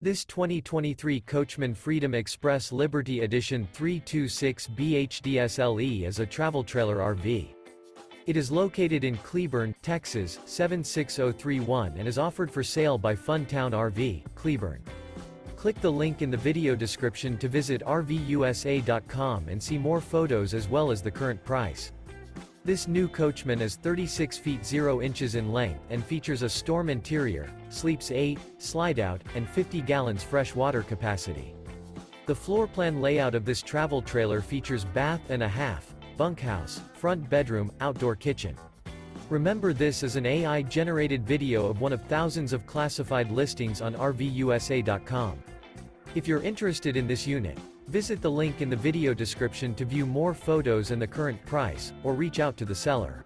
This 2023 Coachmen Freedom Express Liberty Edition 326 BHDSLE is a travel trailer RV. It is located in Cleburne, Texas, 76031 and is offered for sale by Funtown RV, Cleburne. Click the link in the video description to visit RVUSA.com and see more photos as well as the current price. This new Coachman is 36 feet 0 inches in length and features a storm interior, sleeps 8, slide-out, and 50 gallons fresh water capacity. The floor plan layout of this travel trailer features bath and a half, bunkhouse, front bedroom, outdoor kitchen. Remember, this is an AI-generated video of one of thousands of classified listings on RVUSA.com. If you're interested in this unit, visit the link in the video description to view more photos and the current price, or reach out to the seller.